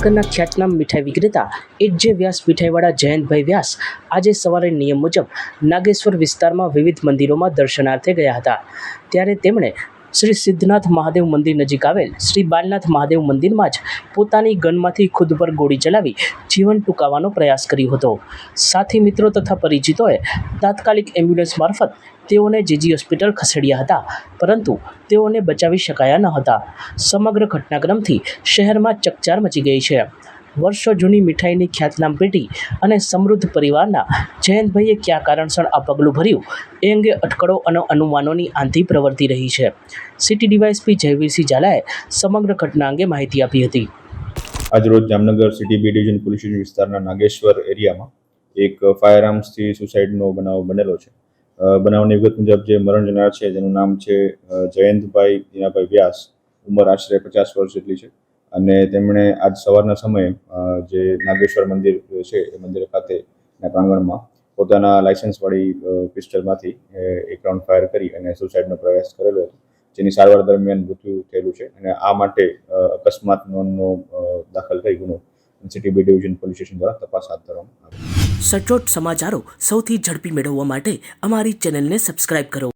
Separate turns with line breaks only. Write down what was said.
જામનગરના ખ્યાતનામ મીઠાઈ વિક્રેતા એચ.જે. વ્યાસ મીઠાઈવાળા જયંતભાઈ વ્યાસ આજે સવારે નિયમ મુજબ નાગેશ્વર વિસ્તારમાં વિવિધ મંદિરોમાં દર્શનાર્થે ગયા હતા. ત્યારે તેમણે શ્રી સિદ્ધનાથ મહાદેવ મંદિર નજીક આવેલ શ્રી બાલનાથ મહાદેવ મંદિરમાં જ પોતાની ગનમાંથી ખુદ પર ગોળી ચલાવી જીવન ટૂંકાવવાનો પ્રયાસ કર્યો હતો. સાથી મિત્રો તથા પરિચિતોએ તાત્કાલિક એમ્બ્યુલન્સ મારફત તેઓને જીજી હોસ્પિટલ ખસેડ્યા હતા, પરંતુ તેઓને બચાવી શકાયા ન હતા. સમગ્ર ઘટનાક્રમથી શહેરમાં ચકચાર મચી ગઈ છે. વર્ષો જૂની મીઠાઈની ખ્યાતનામ પેઢી અને સમૃદ્ધ પરિવારના જયંતભાઈએ કયા કારણસર આ પગલું ભર્યું એ અંગે અટકળો અને અનુમાનોની આંધી પ્રવર્તી રહી છે. સિટી ડીવાયએસપી જયવીરસિંહ ઝાલાએ સમગ્ર ઘટના અંગે માહિતી આપી હતી.
આજરોજ Jamnagar city B division police station વિસ્તારના નાગેશ્વર એરિયામાં એક ફાયર આર્મ્સથી સુસાઇડનો બનાવ બનેલો છે. બનાવની વિગત મુજબ જે મરણ જનાર છે જેનું નામ છે જયંતભાઈ દીનાભાઈ વ્યાસ, ઉંમર આશરે 50 વર્ષ જેટલી છે અને તેમણે આજ સવારના સમયે જે નાગેશ્વર મંદિર છે એ મંદિર ખાતેના પ્રાંગણમાં પોતાના લાયસન્સવાળી પિસ્ટલમાંથી એક રાઉન્ડ ફાયર કરી અને સુસાઇડનો પ્રયાસ કરેલો હતો, જેની સારવાર દરમિયાન મૃત્યુ થયેલું છે અને આ માટે અકસ્માત નોંધનો દાખલ કરી ગુનો city B division police station દ્વારા તપાસ હાથ ધરવામાં આવી.
સચોટ સમાચારો સૌથી ઝડપી મેળવવા માટે અમારી ચેનલને સબસ્ક્રાઇબ કરો.